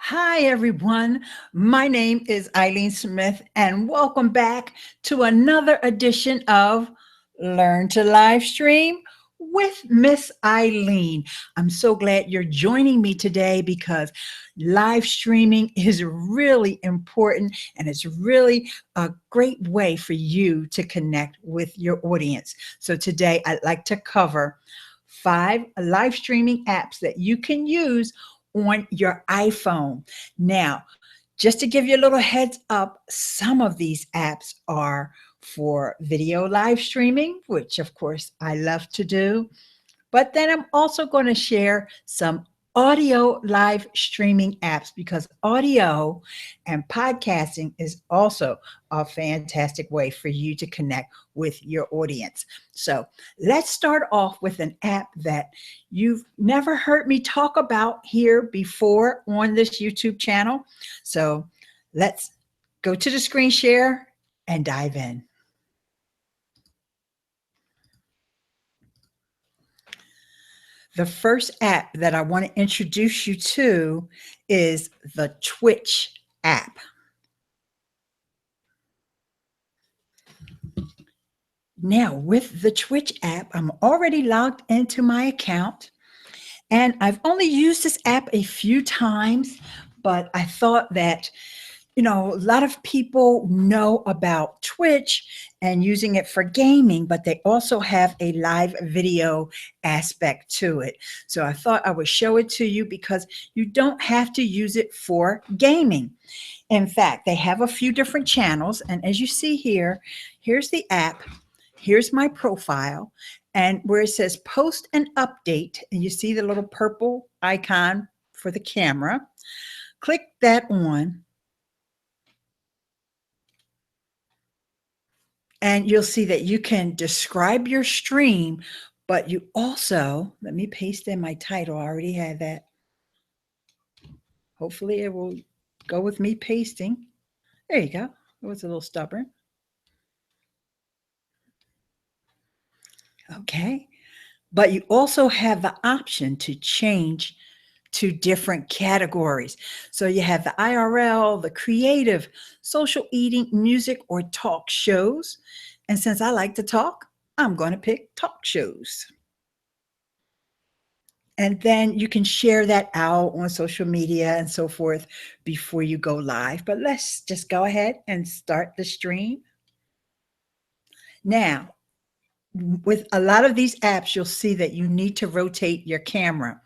Hi, everyone. My name is Ileane Smith, and welcome back to another edition of Learn to Live Stream with Miss Ileane. I'm so glad you're joining me today because live streaming is really important and it's really a great way for you to connect with your audience. So today I'd like to cover 5 live streaming apps that you can use on your iPhone. Now, just to give you a little heads up, some of these apps are for video live streaming, which of course I love to do. But then I'm also going to share some audio live streaming apps because audio and podcasting is also a fantastic way for you to connect with your audience. So let's start off with an app that you've never heard me talk about here before on this YouTube channel. So let's go to the screen share and dive in. The first app that I want to introduce you to is the Twitch app. Now, with the Twitch app, I'm already logged into my account, and I've only used this app a few times, but I thought that a lot of people know about Twitch and using it for gaming, but they also have a live video aspect to it. So I thought I would show it to you because you don't have to use it for gaming. In fact, they have a few different channels. And as you see here, here's the app. Here's my profile. And where it says post and update, and you see the little purple icon for the camera, click that on. And you'll see that you can describe your stream, but you also, let me paste in my title. I already had that. Hopefully it will go with me pasting. There you go. It was a little stubborn. Okay. But you also have the option to change to different categories. So you have the IRL, the creative, social eating, music, or talk shows. And since I like to talk, I'm going to pick talk shows. And then you can share that out on social media and so forth before you go live. But let's just go ahead and start the stream. Now, with a lot of these apps, you'll see that you need to rotate your camera.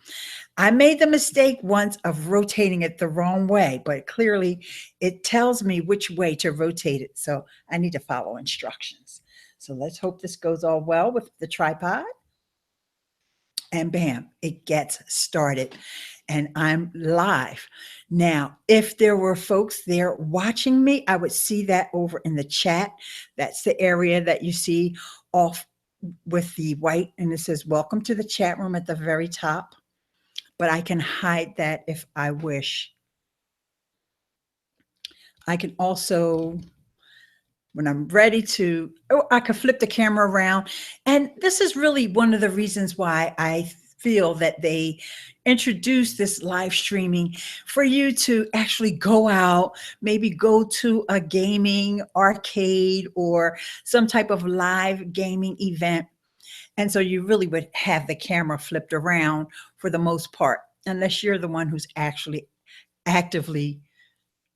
I made the mistake once of rotating it the wrong way, but clearly it tells me which way to rotate it. So I need to follow instructions. So let's hope this goes all well with the tripod. And bam, it gets started. And I'm live. Now, if there were folks there watching me, I would see that over in the chat. That's the area that you see off with the white, and it says, welcome to the chat room at the very top. But I can hide that if I wish. I can also, when I'm ready to, I can flip the camera around. And this is really one of the reasons why I feel that they introduced this live streaming for you to actually go out, maybe go to a gaming arcade or some type of live gaming event. And so you really would have the camera flipped around for the most part, unless you're the one who's actually actively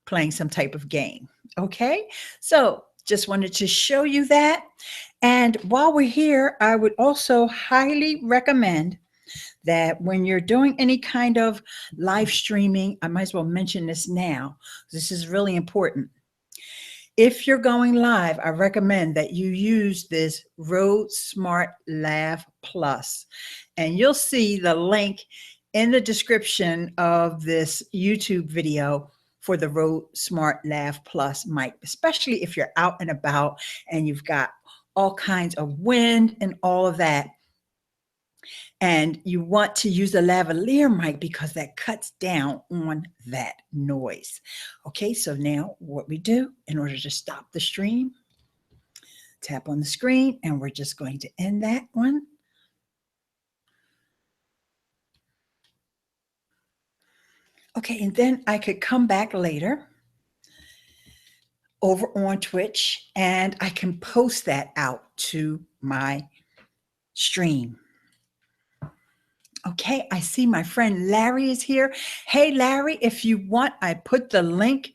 playing some type of game. Okay, so just wanted to show you that. And while we're here, I would also highly recommend that when you're doing any kind of live streaming, I might as well mention this now. This is really important. If you're going live, I recommend that you use this Rode Smart Lav Plus. And you'll see the link in the description of this YouTube video for the Rode Smart Lav Plus mic, especially if you're out and about and you've got all kinds of wind and all of that. And you want to use a lavalier mic because that cuts down on that noise. Okay, so now what we do in order to stop the stream, tap on the screen, and we're just going to end that one. Okay, and then I could come back later over on Twitch and I can post that out to my stream. Okay, I see my friend Larry is here. Hey, Larry, if you want, I put the link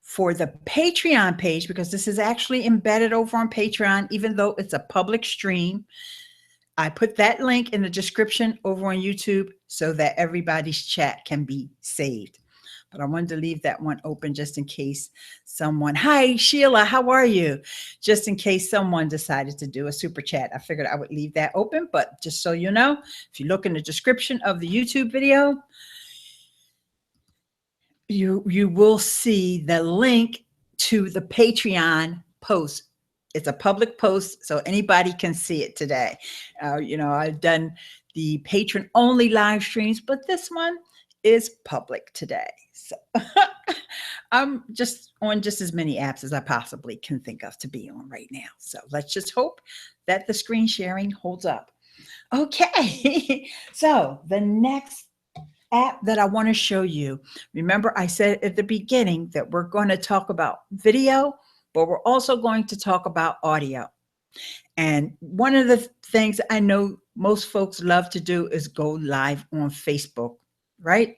for the Patreon page because this is actually embedded over on Patreon, even though it's a public stream. I put that link in the description over on YouTube so that everybody's chat can be saved. But I wanted to leave that one open just in case someone, hi, Sheila, how are you? Just in case someone decided to do a super chat. I figured I would leave that open, but just so you know, if you look in the description of the YouTube video, you will see the link to the Patreon post. It's a public post, so anybody can see it today. I've done the patron only live streams, but this one is public today. So I'm just on just as many apps as I possibly can think of to be on right now. So let's just hope that the screen sharing holds up. Okay, so the next app that I want to show you. Remember, I said at the beginning that we're going to talk about video, but we're also going to talk about audio. And one of the things I know most folks love to do is go live on Facebook, right?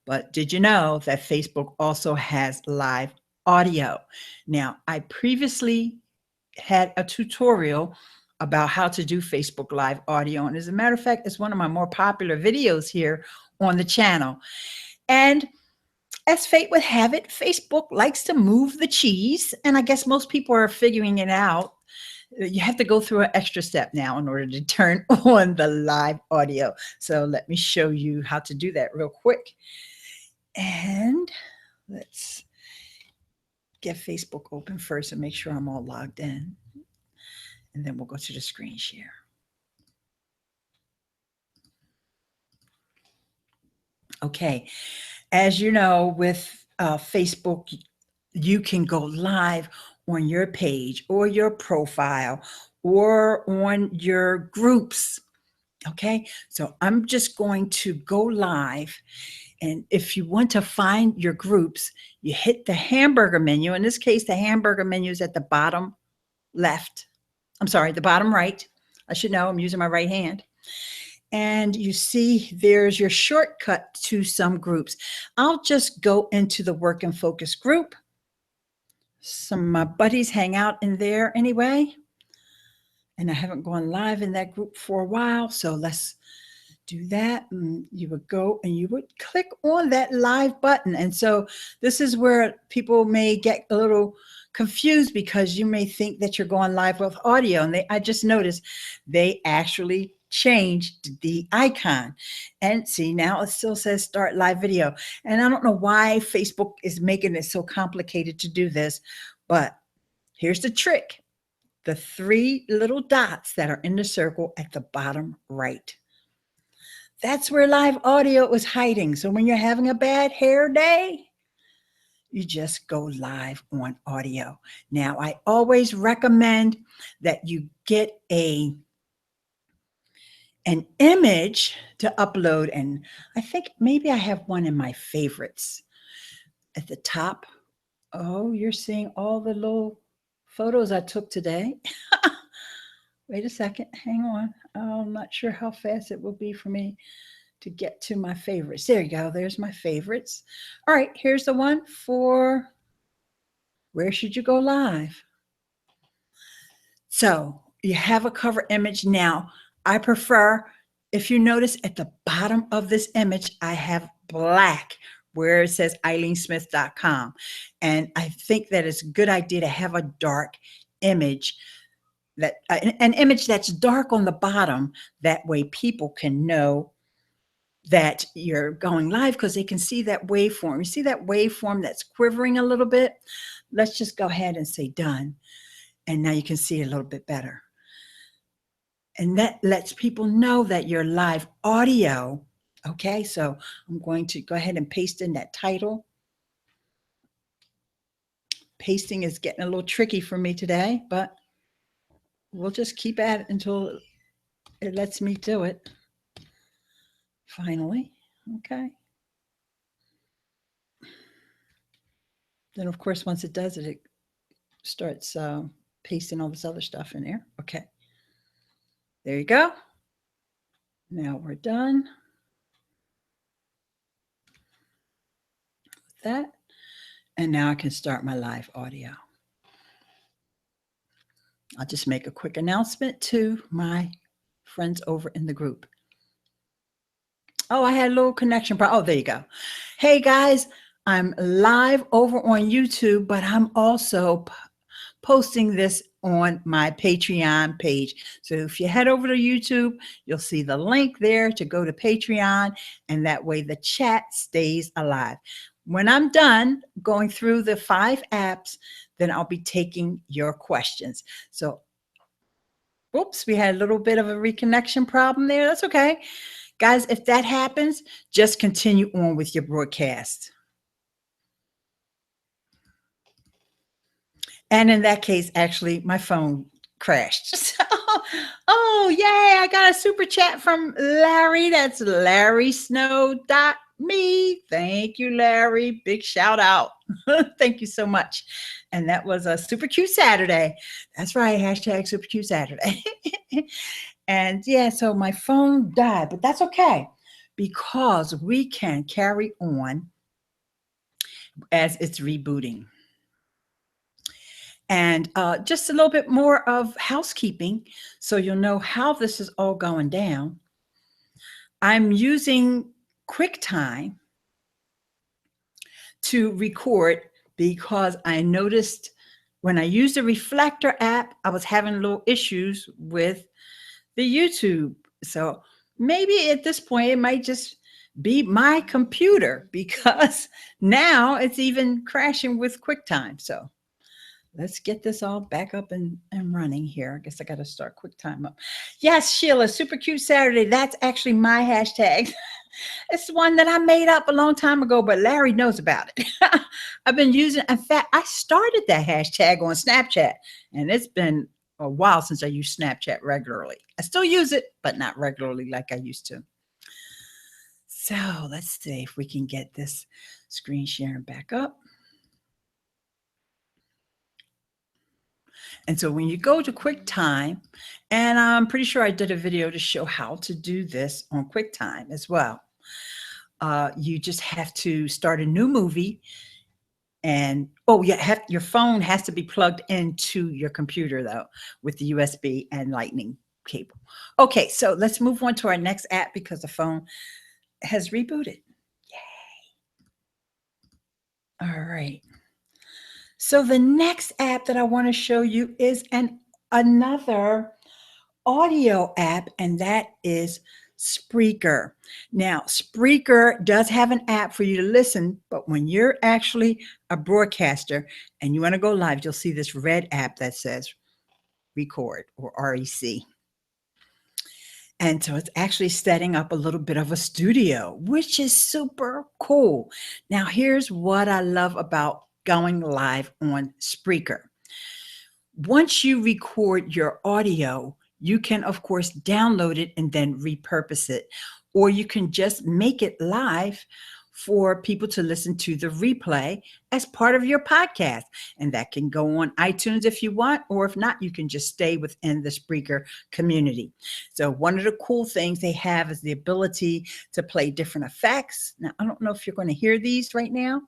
But did you know that Facebook also has live audio? Now, I previously had a tutorial about how to do Facebook Live audio. And as a matter of fact, it's one of my more popular videos here on the channel. And as fate would have it, Facebook likes to move the cheese. And I guess most people are figuring it out. You have to go through an extra step now in order to turn on the live audio. So let me show you how to do that real quick. And let's get Facebook open first and make sure I'm all logged in. And then we'll go to the screen share. Okay, as you know, with Facebook, you can go live on your page or your profile or on your groups. Okay, so I'm just going to go live. And if you want to find your groups, you hit the hamburger menu. In this case, the hamburger menu is at the bottom left. I'm sorry, the bottom right. I should know, I'm using my right hand. And you see there's your shortcut to some groups. I'll just go into the work and focus group. Some of my buddies hang out in there anyway. And I haven't gone live in that group for a while. So let's do that. And you would go and you would click on that live button. And so this is where people may get a little confused because you may think that you're going live with audio. And I just noticed they actually changed the icon. And see, now it still says start live video. And I don't know why Facebook is making it so complicated to do this, but here's the trick. The three little dots that are in the circle at the bottom right. That's where live audio is hiding. So when you're having a bad hair day, you just go live on audio. Now, I always recommend that you get an image to upload. And I think maybe I have one in my favorites at the top. Oh, you're seeing all the little photos I took today. Wait a second. Hang on. I'm not sure how fast it will be for me to get to my favorites. There you go. There's my favorites. All right. Here's the one for where should you go live? So you have a cover image. Now, I prefer, if you notice at the bottom of this image, I have black where it says ILEANESBUDDY.com. And I think that it's a good idea to have a dark image, that an image that's dark on the bottom. That way people can know that you're going live because they can see that waveform. You see that waveform that's quivering a little bit? Let's just go ahead and say done. And now you can see it a little bit better. And that lets people know that you're live audio. Okay, so I'm going to go ahead and paste in that title. Pasting is getting a little tricky for me today, but we'll just keep at it until it lets me do it. Finally, okay. Then, of course, once it does it, it starts pasting all this other stuff in there. Okay. There you go. Now we're done with that. And now I can start my live audio. I'll just make a quick announcement to my friends over in the group. Oh, I had a little connection problem. Oh, there you go. Hey, guys, I'm live over on YouTube, but I'm also posting this on my Patreon page. So if you head over to YouTube, you'll see the link there to go to Patreon, and that way the chat stays alive. When I'm done going through the 5 apps, then I'll be taking your questions. So, oops, we had a little bit of a reconnection problem there. That's okay. Guys, if that happens, just continue on with your broadcast. And in that case, actually, my phone crashed. So, oh, yay, I got a super chat from Larry. That's LarrySnow.me. Thank you, Larry. Big shout out. Thank you so much. And that was a super cute Saturday. That's right, hashtag super cute Saturday. And yeah, so my phone died, but that's okay because we can carry on as it's rebooting. And just a little bit more of housekeeping so you'll know how this is all going down. I'm using QuickTime to record because I noticed when I used the Reflector app, I was having little issues with the YouTube. So maybe at this point, it might just be my computer because now it's even crashing with QuickTime. So let's get this all back up and running here. I guess I got to start QuickTime up. Yes, Sheila, super cute Saturday. That's actually my hashtag. It's one that I made up a long time ago, but Larry knows about it. I've been using, in fact, I started that hashtag on Snapchat, and it's been a while since I use Snapchat regularly. I still use it, but not regularly like I used to. So let's see if we can get this screen sharing back up. And so when you go to QuickTime, and I'm pretty sure I did a video to show how to do this on QuickTime as well. You just have to start a new movie and, oh yeah, your phone has to be plugged into your computer though, with the USB and lightning cable. Okay, so let's move on to our next app because the phone has rebooted. Yay. All right. So the next app that I want to show you is another audio app, and that is Spreaker. Now, Spreaker does have an app for you to listen, but when you're actually a broadcaster and you want to go live, you'll see this red app that says record or REC. And so it's actually setting up a little bit of a studio, which is super cool. Now, here's what I love about going live on Spreaker. Once you record your audio, you can, of course, download it and then repurpose it, or you can just make it live for people to listen to the replay as part of your podcast. And that can go on iTunes if you want, or if not, you can just stay within the Spreaker community. So one of the cool things they have is the ability to play different effects. Now, I don't know if you're going to hear these right now.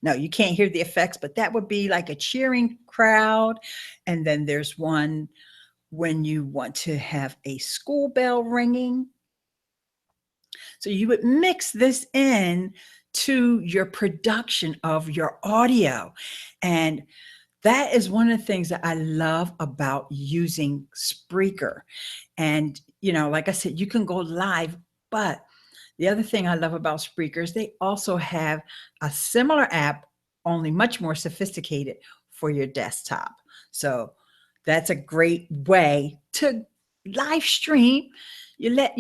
No, you can't hear the effects, but that would be like a cheering crowd. And then there's one when you want to have a school bell ringing. So you would mix this in to your production of your audio. And that is one of the things that I love about using Spreaker. And, you know, like I said, you can go live, but the other thing I love about Spreaker is they also have a similar app, only much more sophisticated for your desktop. So that's a great way to live stream. You let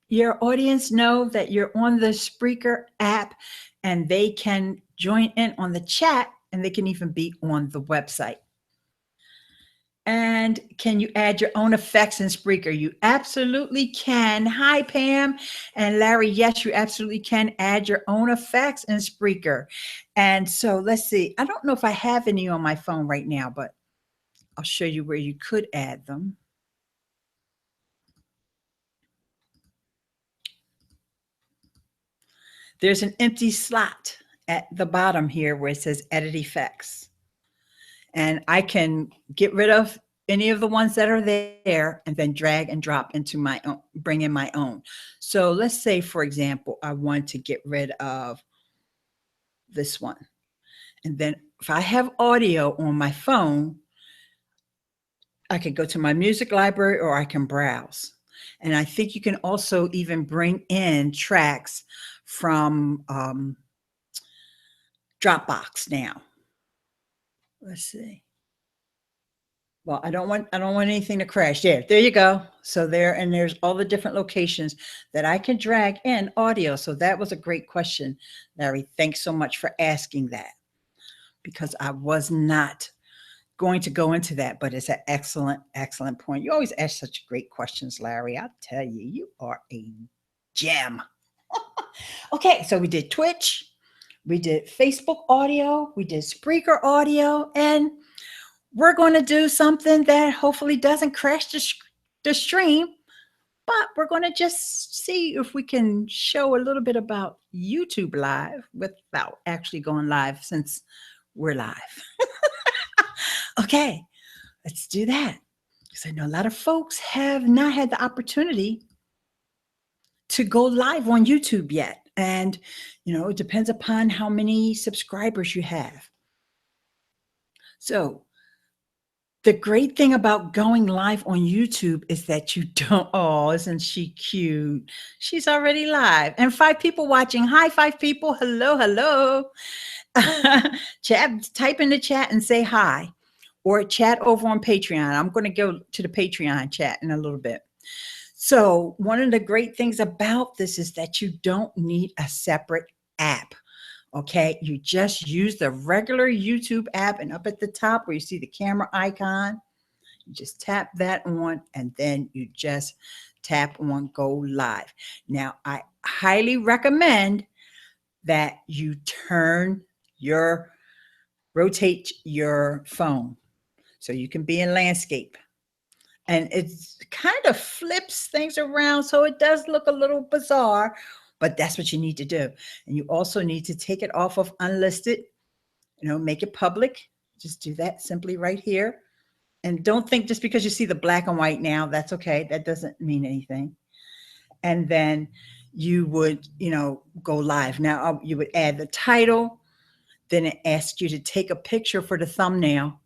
your audience know that you're on the Spreaker app and they can join in on the chat, and they can even be on the website. And can you add your own effects in Spreaker? You absolutely can. Hi, Pam and Larry. Yes, you absolutely can add your own effects in Spreaker. And so let's see. I don't know if I have any on my phone right now, but I'll show you where you could add them. There's an empty slot at the bottom here where it says Edit Effects. And I can get rid of any of the ones that are there and then drag and drop into my own, bring in my own. So let's say, for example, I want to get rid of this one. And then if I have audio on my phone, I can go to my music library or I can browse. And I think you can also even bring in tracks from Dropbox now. Let's see. Well, I don't want anything to crash. There you go. So there's all the different locations that I can drag in audio. So that was a great question, Larry. Thanks so much for asking that, because I was not going to go into that, but it's an excellent, excellent point. You always ask such great questions, Larry. I'll tell you, you are a gem. Okay, so we did Twitch, we did Facebook audio, we did Spreaker audio, and we're going to do something that hopefully doesn't crash the stream, but we're going to just see if we can show a little bit about YouTube Live without actually going live, since we're live. Okay, let's do that. Because I know a lot of folks have not had the opportunity to go live on YouTube yet. And, it depends upon how many subscribers you have. So the great thing about going live on YouTube is that you don't, oh, isn't she cute? She's already live. And 5 people watching. Hi, 5 people. Hello, hello. Chat, type in the chat and say hi. Or chat over on Patreon. I'm going to go to the Patreon chat in a little bit. So one of the great things about this is that you don't need a separate app. Okay, you just use the regular YouTube app, and up at the top where you see the camera icon, you just tap that on, and then you just tap on Go Live. Now, I highly recommend that you rotate your phone so you can be in landscape. And it kind of flips things around, so it does look a little bizarre, but that's what you need to do. And you also need to take it off of unlisted, make it public. Just do that simply right here. And don't think just because you see the black and white now, that's okay. That doesn't mean anything. And then you would, go live. Now you would add the title, then it asks you to take a picture for the thumbnail,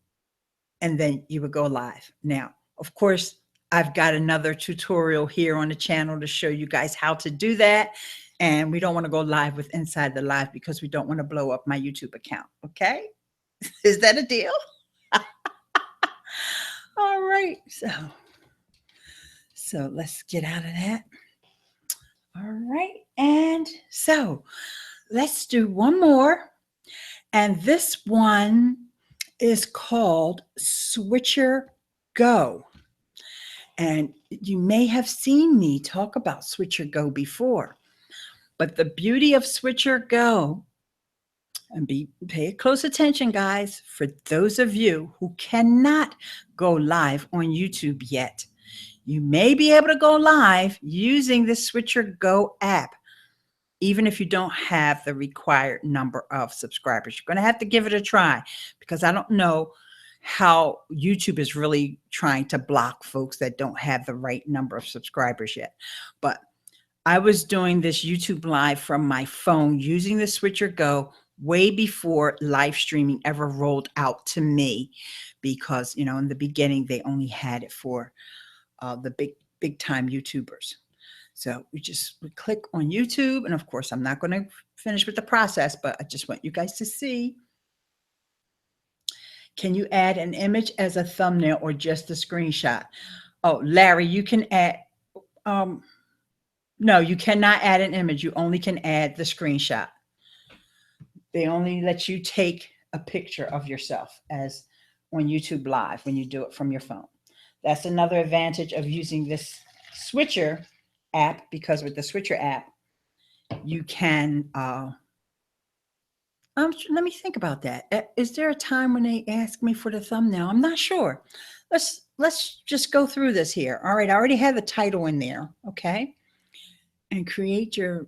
and then you would go live. Now, of course, I've got another tutorial here on the channel to show you guys how to do that. And we don't want to go live with Inside the Live because we don't want to blow up my YouTube account. Okay? Is that a deal? All right. So let's get out of that. All right. And so let's do one more. And this one is called Switcher Go. And you may have seen me talk about Switcher Go before, but the beauty of Switcher Go, and pay close attention, guys, for those of you who cannot go live on YouTube yet, you may be able to go live using the Switcher Go app, even if you don't have the required number of subscribers. You're going to have to give it a try, because I don't know how YouTube is really trying to block folks that don't have the right number of subscribers yet. But I was doing this YouTube Live from my phone using the Switcher Go way before live streaming ever rolled out to me, because, in the beginning, they only had it for the big time YouTubers. So we click on YouTube. And of course, I'm not going to finish with the process, but I just want you guys to see. Can you add an image as a thumbnail or just a screenshot? Oh, Larry, you can add, no, you cannot add an image. You only can add the screenshot. They only let you take a picture of yourself as on YouTube Live when you do it from your phone. That's another advantage of using this switcher app, because with the switcher app, you can, let me think about that. Is there a time when they ask me for the thumbnail? I'm not sure. Let's just go through this here. All right, I already have the title in there, okay? And create your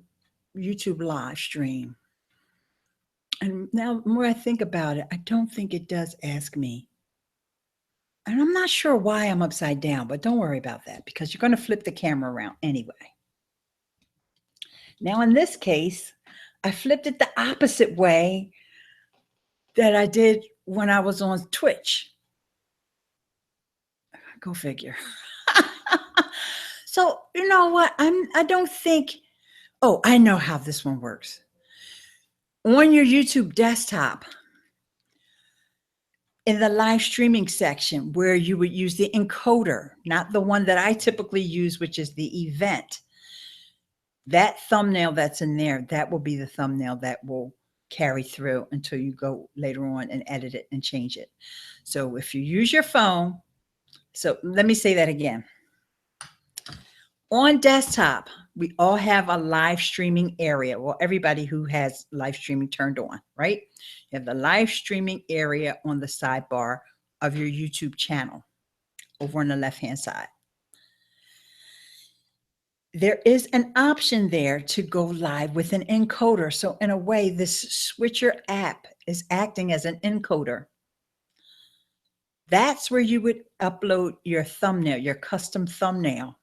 YouTube live stream. And now the more I think about it, I don't think it does ask me. And I'm not sure why I'm upside down, but don't worry about that because you're going to flip the camera around anyway. Now, in this case, I flipped it the opposite way that I did when I was on Twitch. Go figure. So, you know what? I don't think, oh, I know how this one works. On your YouTube desktop, in the live streaming section where you would use the encoder, not the one that I typically use, which is the event, that thumbnail that's in there, that will be the thumbnail that will carry through until you go later on and edit it and change it. So if you use your phone, so let me say that again. On desktop, we all have a live streaming area. Well, everybody who has live streaming turned on, right? You have the live streaming area on the sidebar of your YouTube channel over on the left-hand side. There is an option there to go live with an encoder. So in a way, this switcher app is acting as an encoder. That's where you would upload your thumbnail, your custom thumbnail.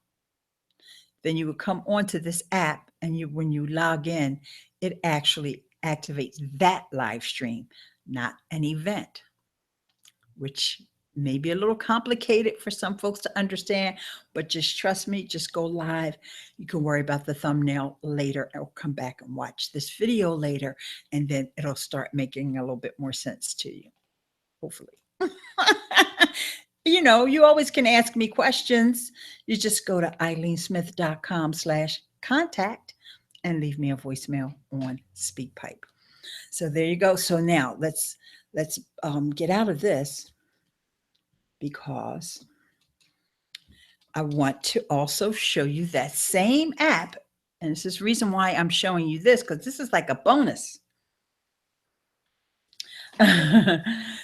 Then you would come onto this app and when you log in, it actually activates that live stream, not an event, which may be a little complicated for some folks to understand, but just trust me, just go live. You can worry about the thumbnail later or come back and watch this video later, and then it'll start making a little bit more sense to you, hopefully. You know, you always can ask me questions. You just go to IleaneSmith.com/contact and leave me a voicemail on SpeakPipe. So there you go. So now let's get out of this because I want to also show you that same app. And this is the reason why I'm showing you this, because this is like a bonus.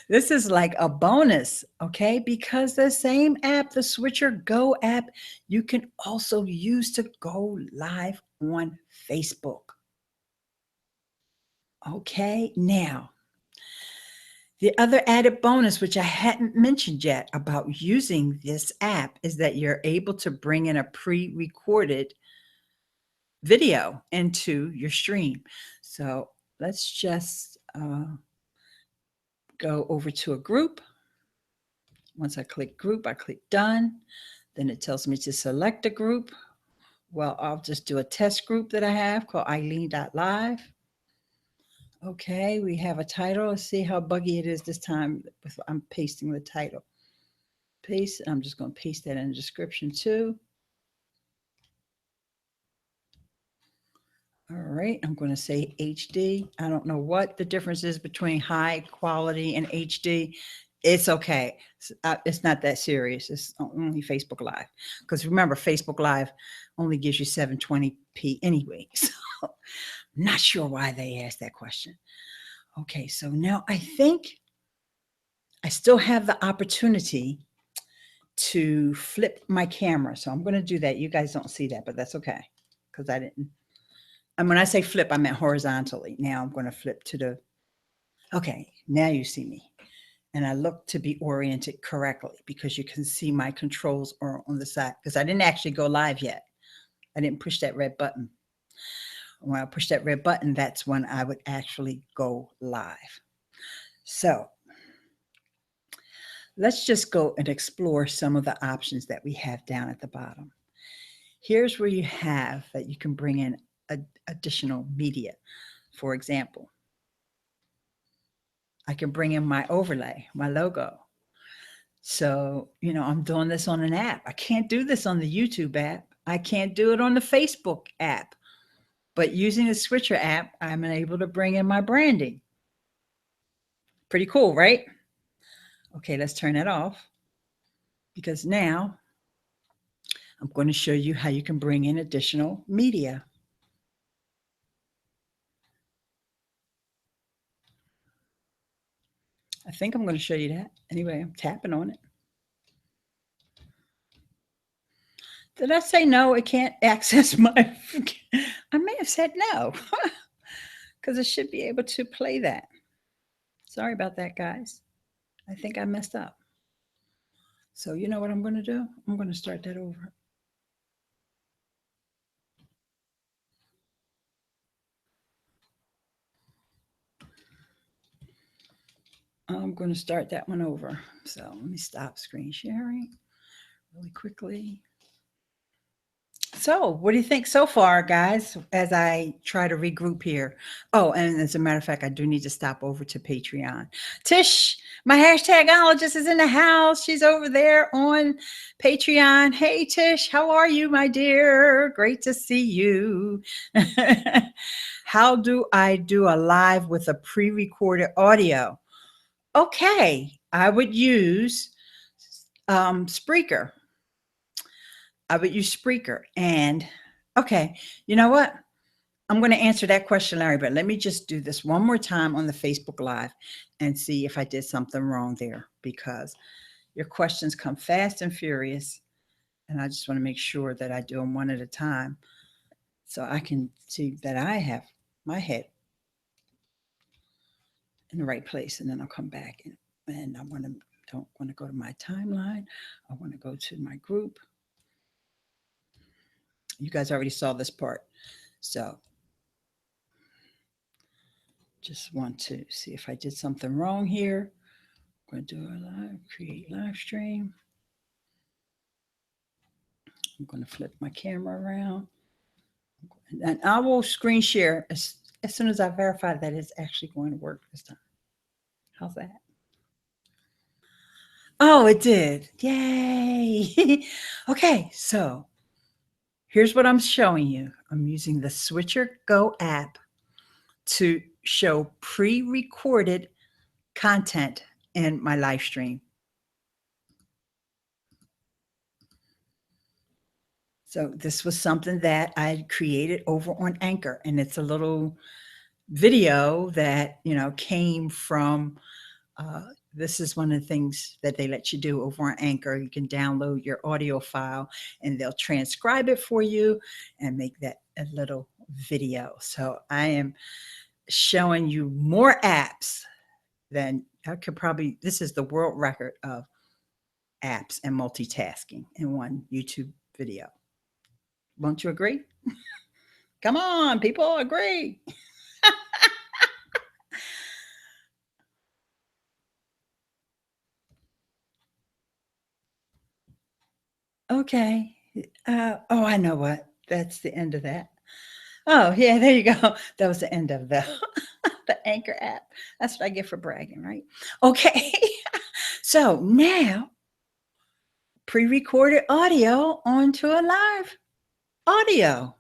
This is like a bonus, okay? Because the same app, the Switcher Go app, you can also use to go live on Facebook. Okay, now, the other added bonus, which I hadn't mentioned yet about using this app, is that you're able to bring in a pre-recorded video into your stream. So let's just go over to a group. Once I click group, I click done. Then it tells me to select a group. Well, I'll just do a test group that I have called Ileane.live. Okay, we have a title. Let's see how buggy it is this time. I'm pasting the title. Paste. I'm just going to paste that in the description too. All right, I'm going to say HD. I don't know what the difference is between high quality and HD. It's okay. It's not that serious. It's only Facebook Live. Because remember, Facebook Live only gives you 720p anyway. So I'm not sure why they asked that question. Okay, so now I think I still have the opportunity to flip my camera. So I'm going to do that. You guys don't see that, but that's okay. Because I didn't. And when I say flip, I meant horizontally. Now I'm going to flip to the, okay, now you see me. And I look to be oriented correctly because you can see my controls are on the side because I didn't actually go live yet. I didn't push that red button. When I push that red button, that's when I would actually go live. So let's just go and explore some of the options that we have down at the bottom. Here's where you have that you can bring in additional media. For example, I can bring in my overlay, my logo. So, you know, I'm doing this on an app. I can't do this on the YouTube app. I can't do it on the Facebook app. But using the Switcher app, I'm able to bring in my branding. Pretty cool, right? Okay, let's turn that off, because now I'm going to show you how you can bring in additional media. I think I'm going to show you that. Anyway, I'm tapping on it. Did I say no? It can't access my... I may have said no, because it should be able to play that. Sorry about that, guys. I think I messed up. So you know what I'm going to do? I'm going to start that over. I'm going to start that one over. So let me stop screen sharing really quickly. So what do you think so far, guys, as I try to regroup here? Oh, and as a matter of fact, I do need to stop over to Patreon. Tish, my hashtagologist, is in the house. She's over there on Patreon. Hey, Tish, how are you, my dear? Great to see you. How do I do a live with a pre-recorded audio? Okay, I would use Spreaker. I would use Spreaker. And okay, you know what? I'm going to answer that question, Larry, but let me just do this one more time on the Facebook Live and see if I did something wrong there, because your questions come fast and furious. And I just want to make sure that I do them one at a time so I can see that I have my head in the right place. And then I'll come back and I don't want to go to my timeline. I want to go to my group. You guys already saw this part. So just want to see if I did something wrong here. I'm going to do a live, create live stream. I'm going to flip my camera around. And I will screen share as soon as I verify that it's actually going to work this time. How's that? Oh, it did. Yay. Okay, so here's what I'm showing you. I'm using the Switcher Go app to show pre-recorded content in my live stream. So this was something that I created over on Anchor, and it's a little video that, came from, this is one of the things that they let you do over on Anchor. You can download your audio file and they'll transcribe it for you and make that a little video. So I am showing you more apps than I could probably, this is the world record of apps and multitasking in one YouTube video. Won't you agree? Come on, people, agree. Okay. Oh, I know what. That's the end of that. Oh, yeah, there you go. That was the end of the the Anchor app. That's what I get for bragging, right? Okay. So now, pre-recorded audio onto a live audio.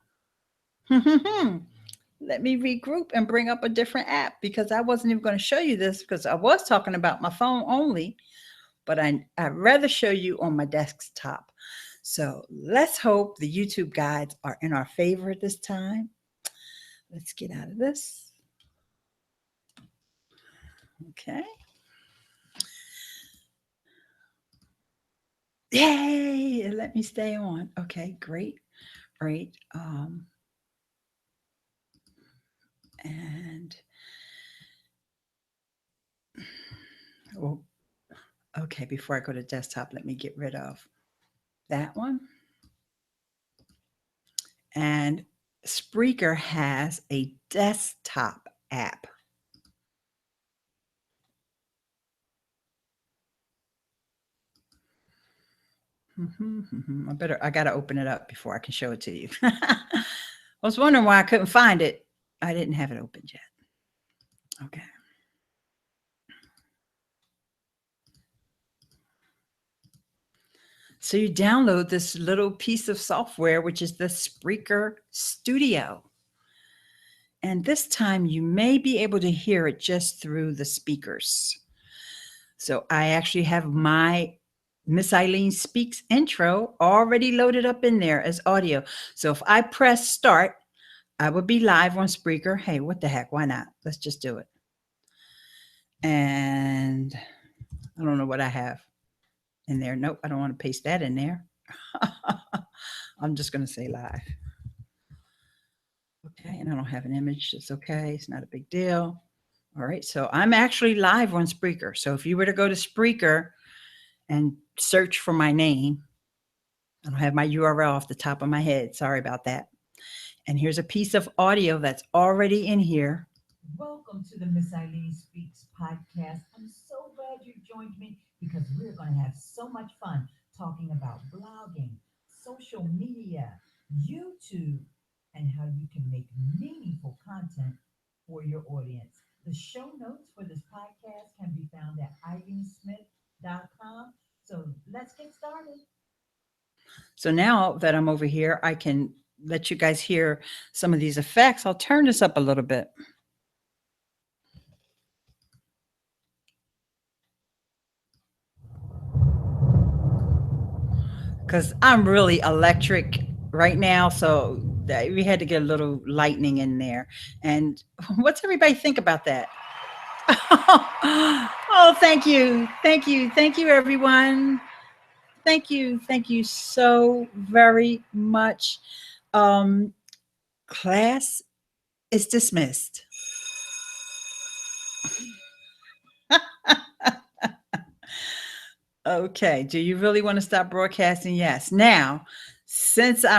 Let me regroup and bring up a different app, because I wasn't even going to show you this because I was talking about my phone only, but I'd rather show you on my desktop. So let's hope the YouTube guides are in our favor this time. Let's get out of this. Okay. Yay, let me stay on. Okay, great. Great. And oh, okay, before I go to desktop, let me get rid of that one. And Spreaker has a desktop app. I got to open it up before I can show it to you. I was wondering why I couldn't find it. I didn't have it opened yet. Okay. So you download this little piece of software, which is the Spreaker Studio. And this time you may be able to hear it just through the speakers. So I actually have my Miss Ileane Speaks intro already loaded up in there as audio. So if I press start, I would be live on Spreaker. Hey, what the heck? Why not? Let's just do it. And I don't know what I have in there. Nope, I don't want to paste that in there. I'm just going to say live. Okay, and I don't have an image. It's okay. It's not a big deal. All right, so I'm actually live on Spreaker. So if you were to go to Spreaker and search for my name, I don't have my URL off the top of my head. Sorry about that. And here's a piece of audio that's already in here. Welcome to the Miss Ileane Speaks podcast. I'm so glad you joined me because we're going to have so much fun talking about blogging, social media, YouTube, and how you can make meaningful content for your audience. The show notes for this podcast can be found at ILEANESBUDDY.com. So let's get started. So now that I'm over here, I can let you guys hear some of these effects. I'll turn this up a little bit. Because I'm really electric right now. So we had to get a little lightning in there. And what's everybody think about that? Oh, thank you. Thank you. Thank you, everyone. Thank you. Thank you so very much. Class is dismissed. Okay. Do you really want to stop broadcasting? Yes. Now, since I'm